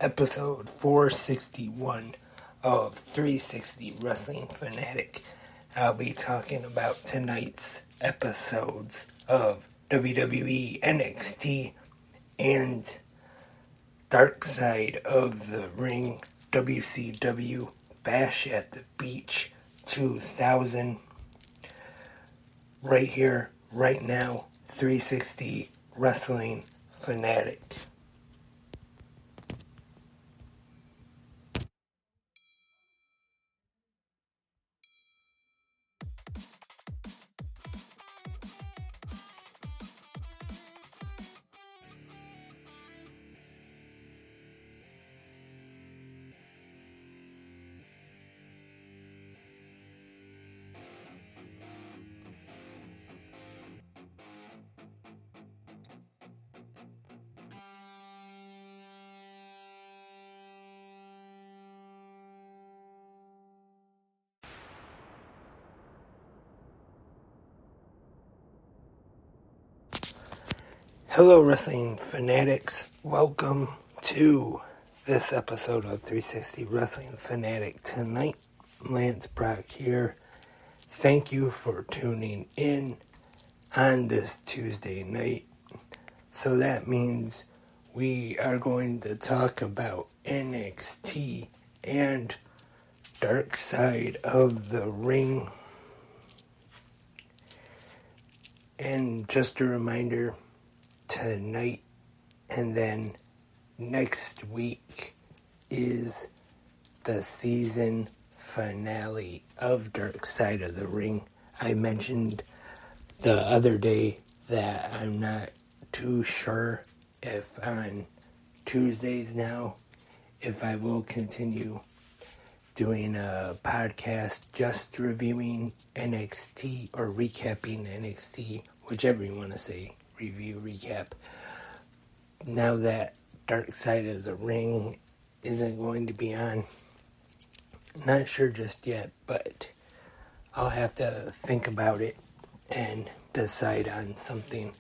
episode 461 of 360 Wrestling Fanatic. I'll be talking about tonight's episodes of WWE NXT and Dark Side of the Ring WCW Bash at the Beach 2000. Right here, right now, 360 Wrestling Fanatic. Hello, Wrestling Fanatics. Welcome to this episode of 360 Wrestling Fanatic. Tonight, Lance Brock here. Thank you for tuning in on this Tuesday night. So that means we are going to talk about NXT and Dark Side of the Ring. And just a reminder, tonight and then next week is the season finale of Dark Side of the Ring. I mentioned the other day that I'm not too sure if on Tuesdays now, if I will continue doing a podcast just reviewing NXT or recapping NXT, whichever you want to say. Review, recap. Now that Dark Side of the Ring isn't going to be on, not sure just yet, but I'll have to think about it and decide on something.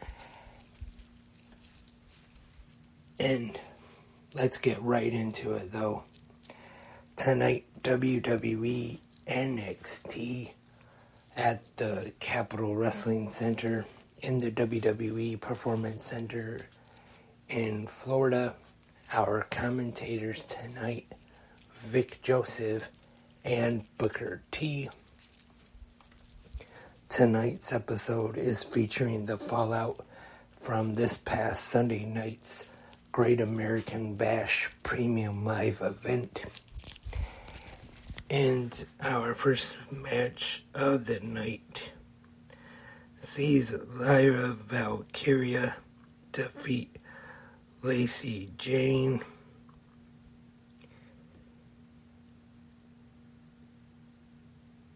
And let's get right into it though. Tonight, WWE NXT at the Capitol Wrestling Center in the WWE Performance Center in Florida. Our commentators tonight, Vic Joseph and Booker T. Tonight's episode is featuring the fallout from this past Sunday night's Great American Bash Premium Live event. And our first match of the night sees Lyra Valkyria defeat Lacey Jane.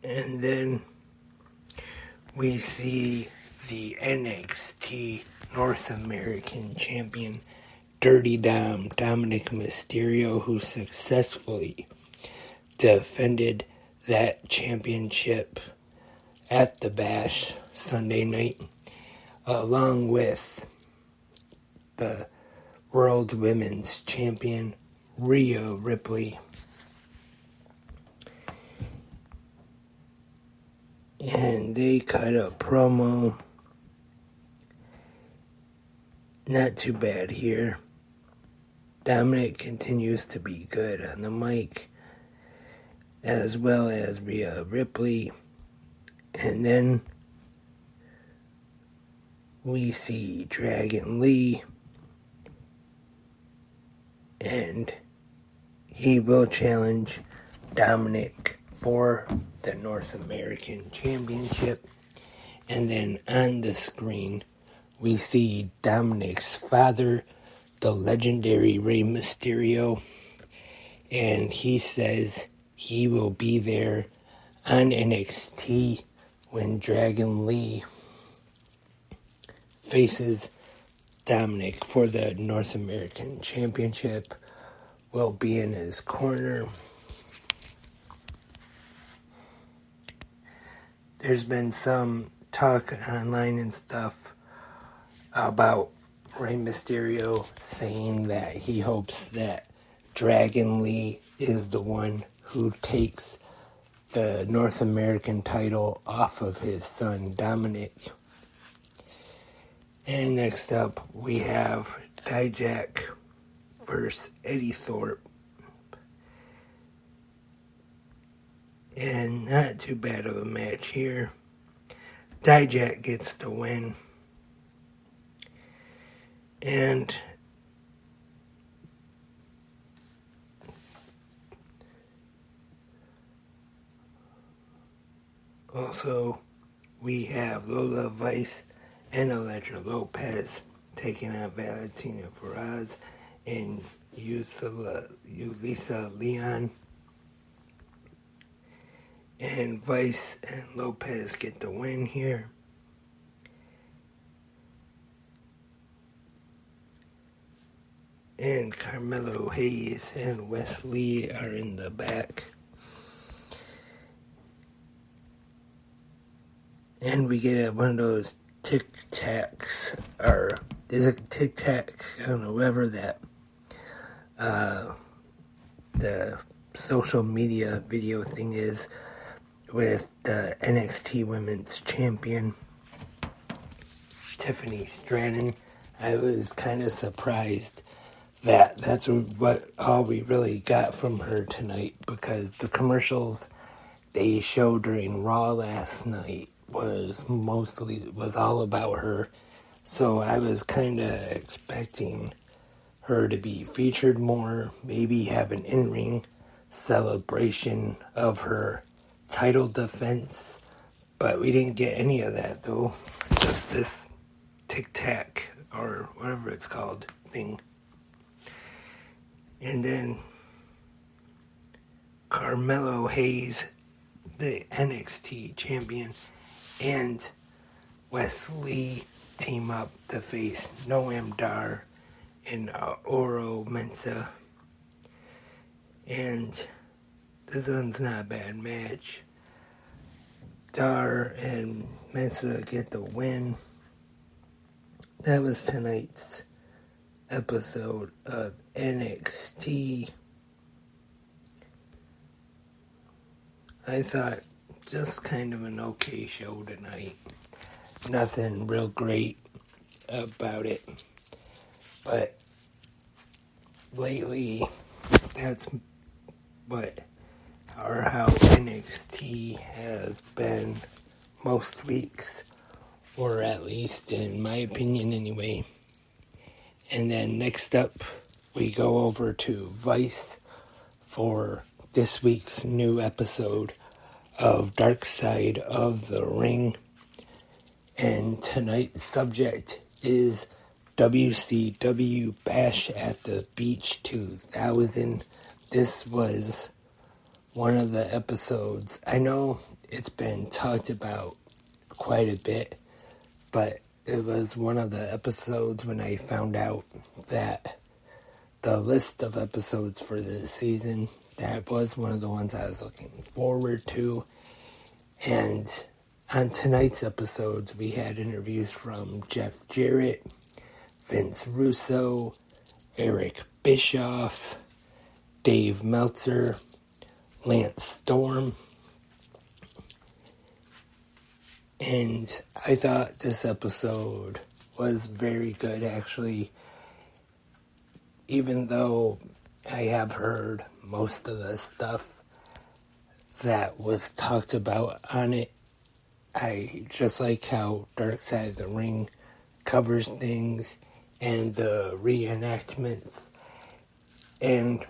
And then we see the NXT North American Champion Dirty Dom Dominic Mysterio, who successfully defended that championship at the Bash Sunday night, along with the World Women's Champion Rhea Ripley. And they cut a promo. Not too bad here. Dominic continues to be good on the mic, as well as Rhea Ripley. And then we see Dragon Lee, and he will challenge Dominic for the North American Championship. And then on the screen, we see Dominic's father, the legendary Rey Mysterio, and he says he will be there on NXT when Dragon Lee faces Dominic for the North American Championship. Will be in his corner. There's been some talk online and stuff about Rey Mysterio saying that he hopes that Dragon Lee is the one who takes the North American title off of his son Dominic. And next up we have Dijak versus Eddie Thorpe. And not too bad of a match here. Dijak gets the win. And also we have Lola Vice and Electra Lopez taking on Valentina Feroz and Yulisa Leon. And Vice and Lopez get the win here. And Carmelo Hayes and Wes Lee are in the back. And we get one of those tic-tacs, or is it tic-tac? I don't know, whatever that, the social media video thing is, with the NXT Women's Champion, Tiffany Stratton. I was kind of surprised that that's what all we really got from her tonight, because the commercials they showed during Raw last night was all about her. So I was kind of expecting her to be featured more, maybe have an in-ring celebration of her title defense, but we didn't get any of that though. Just this tic-tac or whatever it's called thing. And then Carmelo Hayes, the NXT champion, and Wes Lee team up to face Noam Dar and Oro Mensah. And this one's not a bad match. Dar and Mensah get the win. That was tonight's episode of NXT. I thought just kind of an okay show tonight. Nothing real great about it. But lately, that's how NXT has been most weeks, or at least in my opinion anyway. And then next up, we go over to Vice for this week's new episode of Dark Side of the Ring. And tonight's subject is WCW Bash at the Beach 2000. This was one of the episodes. I know it's been talked about quite a bit, but it was one of the episodes when I found out that the list of episodes for this season, that was one of the ones I was looking forward to. And on tonight's episodes, we had interviews from Jeff Jarrett, Vince Russo, Eric Bischoff, Dave Meltzer, Lance Storm. And I thought this episode was very good, actually. Even though I have heard most of the stuff that was talked about on it, I just like how Dark Side of the Ring covers things and the reenactments. And,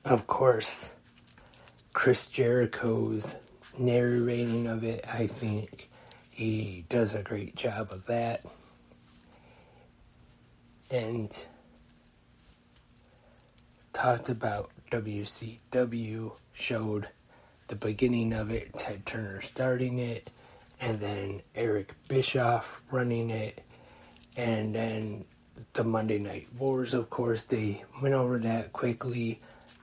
of course, Chris Jericho's narrating of it. I think he does a great job of that. And talked about WCW, showed the beginning of it, Ted Turner starting it, and then Eric Bischoff running it, and then the Monday Night Wars, of course. They went over that quickly.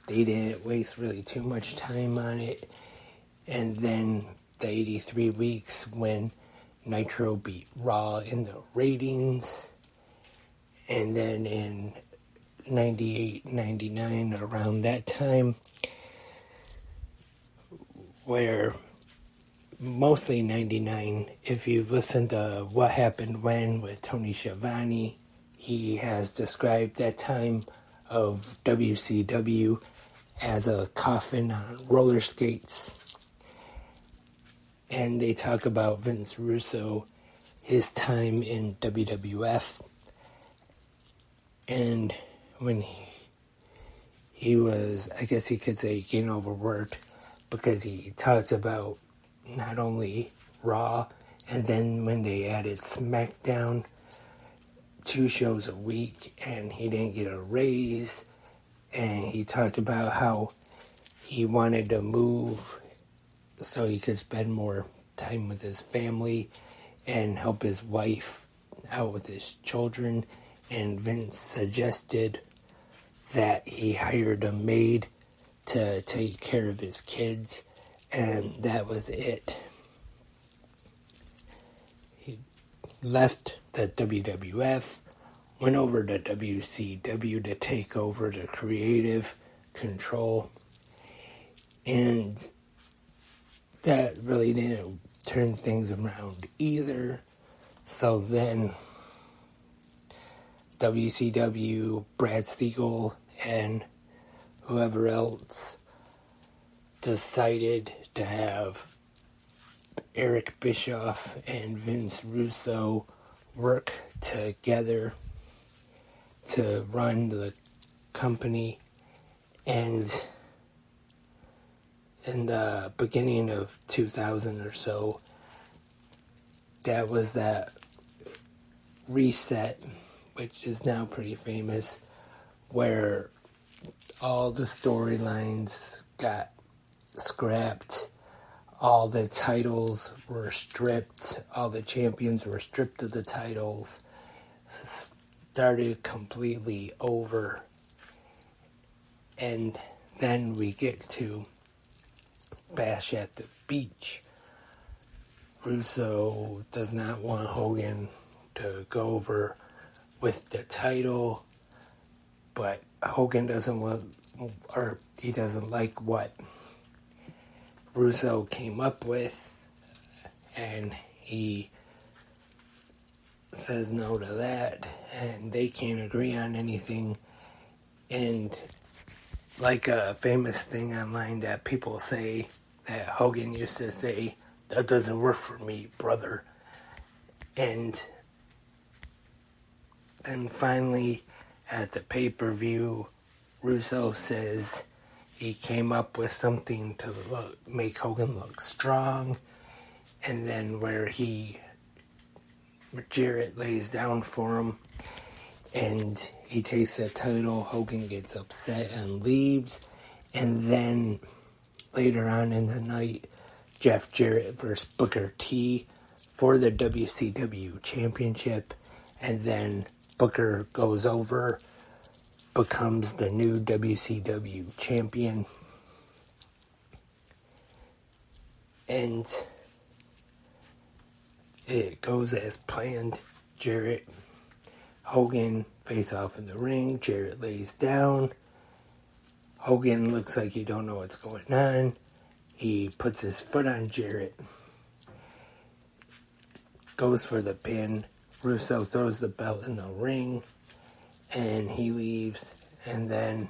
They didn't waste really too much time on it. And then the 83 weeks when Nitro beat Raw in the ratings. And then in 98, 99, around that time, where mostly 99, if you've listened to What Happened When with Tony Schiavone, he has described that time of WCW as a coffin on roller skates. And they talk about Vince Russo, his time in WWF, and when he was, I guess you could say, getting overworked, because he talks about not only Raw, and then when they added SmackDown, 2 shows a week, and he didn't get a raise, and he talked about how he wanted to move so he could spend more time with his family and help his wife out with his children, and Vince suggested that he hired a maid to take care of his kids, and that was it. He left the WWF, went over to WCW to take over the creative control, and that really didn't turn things around either. So then WCW, Brad Siegel, and whoever else decided to have Eric Bischoff and Vince Russo work together to run the company. And in the beginning of 2000 or so, that was that reset, which is now pretty famous, where all the storylines got scrapped, all the titles were stripped, all the champions were stripped of the titles, started completely over. And then we get to Bash at the Beach. Russo does not want Hogan to go over with the title, but Hogan doesn't want, or he doesn't like what Russo came up with, and he says no to that, and they can't agree on anything. And like a famous thing online that people say, that Hogan used to say, "That doesn't work for me, brother." And then finally, at the pay-per-view, Russo says he came up with something to make Hogan look strong. And then where Jarrett lays down for him, and he takes the title, Hogan gets upset and leaves. And then later on in the night, Jeff Jarrett versus Booker T for the WCW Championship, and then Booker goes over, becomes the new WCW Champion, and it goes as planned. Jarrett, Hogan face off in the ring, Jarrett lays down, Hogan looks like he don't know what's going on, he puts his foot on Jarrett, goes for the pin, Russo throws the belt in the ring, and he leaves. And then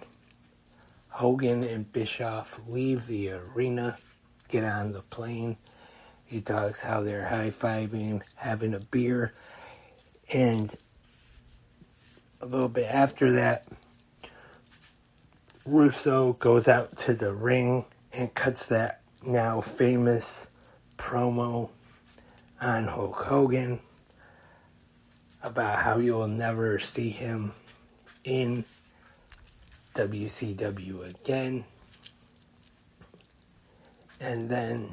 Hogan and Bischoff leave the arena, get on the plane. He talks how they're high-fiving, having a beer. And a little bit after that, Russo goes out to the ring and cuts that now famous promo on Hulk Hogan about how you'll never see him in WCW again. And then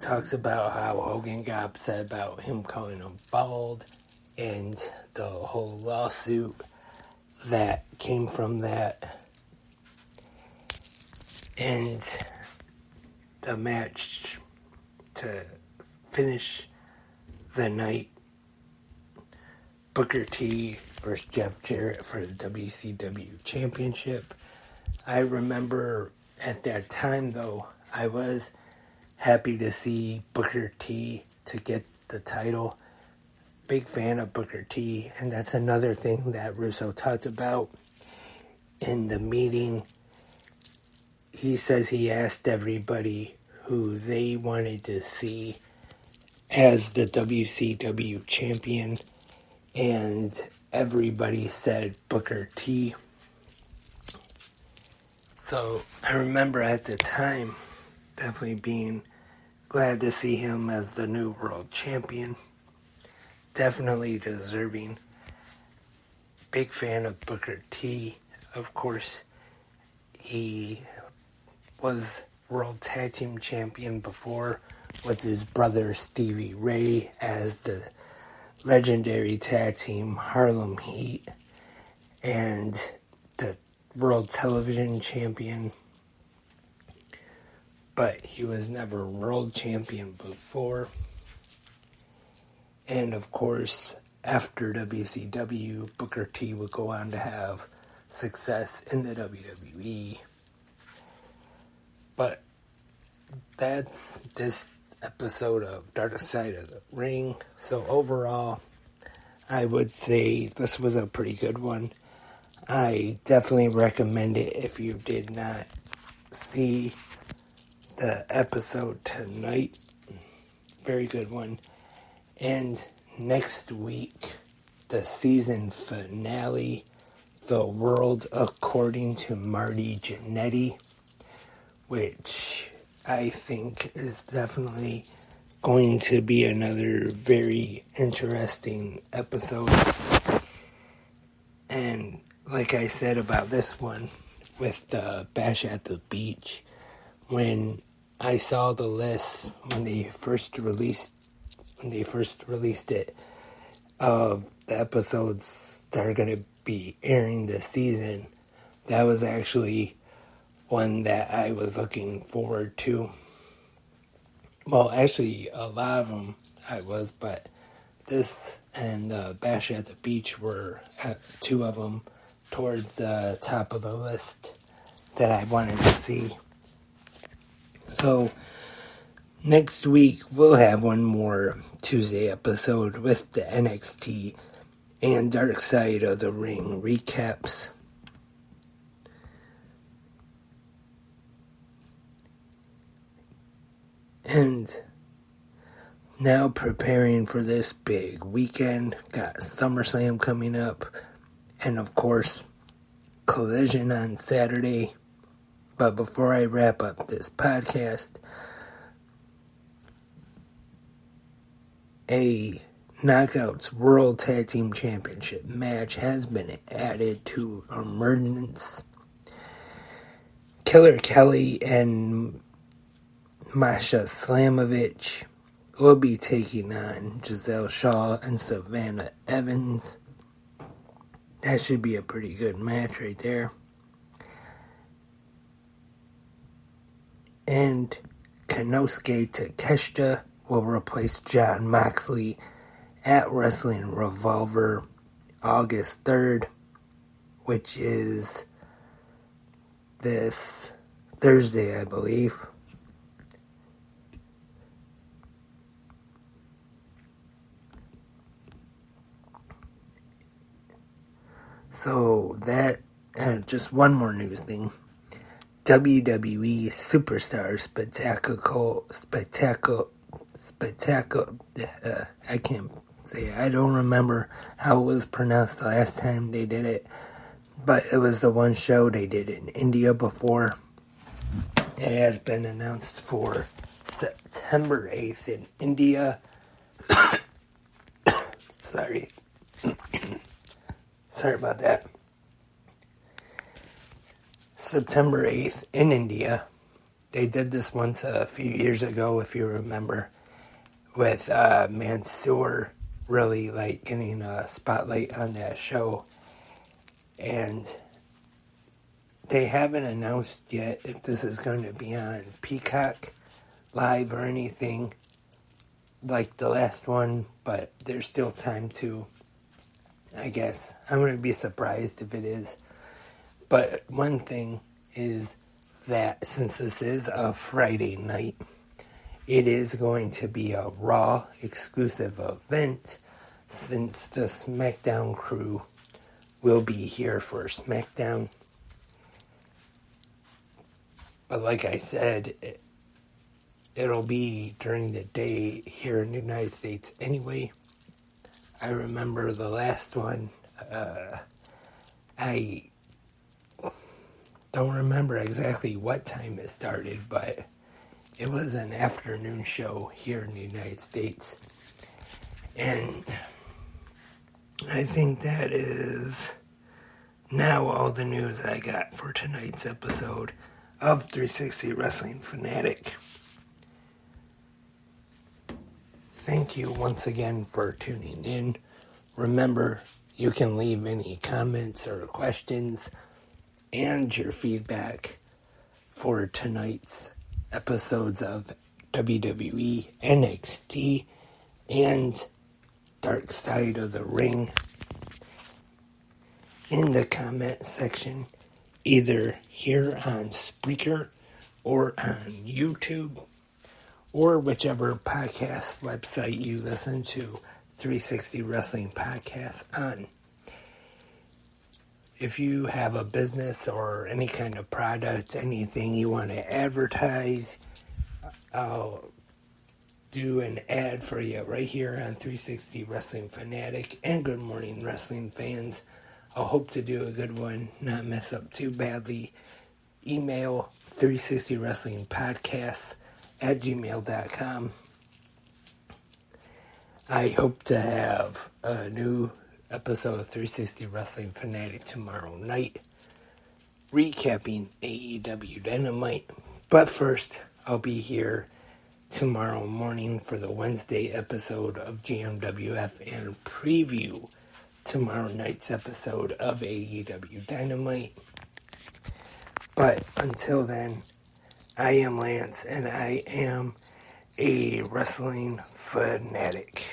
talks about how Hogan got upset about him calling him bald, and the whole lawsuit that came from that. And the match to finish the night Booker T versus Jeff Jarrett for the WCW Championship. I remember at that time, though, I was happy to see Booker T to get the title. Big fan of Booker T, and that's another thing that Russo talked about in the meeting. He says he asked everybody who they wanted to see as the WCW champion, and everybody said Booker T. So I remember at the time definitely being glad to see him as the new world champion. Definitely deserving. Big fan of Booker T. Of course, he was World Tag Team Champion before with his brother Stevie Ray as the legendary tag team Harlem Heat, and the World Television Champion. But he was never World Champion before. And of course, after WCW, Booker T would go on to have success in the WWE. But that's this episode of Dark Side of the Ring. So overall, I would say this was a pretty good one. I definitely recommend it if you did not see the episode tonight. Very good one. And next week, the season finale, The World According to Marty Jannetty, which I think is definitely going to be another very interesting episode. And like I said about this one, with the Bash at the Beach, when I saw the list when they first released it of the episodes that are going to be airing this season, that was actually one that I was looking forward to. Well, actually, a lot of them I was, but this and Bash at the Beach were two of them towards the top of the list that I wanted to see. So, next week, we'll have one more Tuesday episode with the NXT and Dark Side of the Ring recaps. And now preparing for this big weekend. Got SummerSlam coming up. And of course, Collision on Saturday. But before I wrap up this podcast, a Knockouts World Tag Team Championship match has been added to Emergence. Killer Kelly and Masha Slamovich will be taking on Giselle Shaw and Savannah Evans. That should be a pretty good match right there. And Konosuke Takeshita will replace Jon Moxley at Wrestling Revolver August 3rd, which is this Thursday, I believe. So that, and just one more news thing. WWE Superstar Spectacle, I can't say it. I don't remember how it was pronounced the last time they did it, but it was the one show they did in India before. It has been announced for September 8th in India. Sorry. Sorry about that. September 8th in India. They did this once a few years ago, if you remember, with Mansoor really getting a spotlight on that show. And they haven't announced yet if this is going to be on Peacock Live or anything like the last one, but there's still time to I guess. I'm going to be surprised if it is. But one thing is that since this is a Friday night, it is going to be a Raw exclusive event, since the SmackDown crew will be here for SmackDown. But like I said, it'll be during the day here in the United States anyway. I remember the last one, I don't remember exactly what time it started, but it was an afternoon show here in the United States. And I think that is now all the news I got for tonight's episode of 360 Wrestling Fanatic. Thank you once again for tuning in. Remember, you can leave any comments or questions and your feedback for tonight's episodes of WWE, NXT, and Dark Side of the Ring in the comment section, either here on Spreaker or on YouTube, or whichever podcast website you listen to 360 Wrestling Podcast on. If you have a business or any kind of product, anything you want to advertise, I'll do an ad for you right here on 360 Wrestling Fanatic and Good Morning Wrestling Fans. I'll hope to do a good one, not mess up too badly. Email 360 Wrestling Podcasts at gmail.com. I hope to have a new episode of 360 Wrestling Fanatic tomorrow night, recapping AEW Dynamite. But first, I'll be here tomorrow morning for the Wednesday episode of GMWF and preview tomorrow night's episode of AEW Dynamite. But until then, I am Lance, and I am a wrestling fanatic.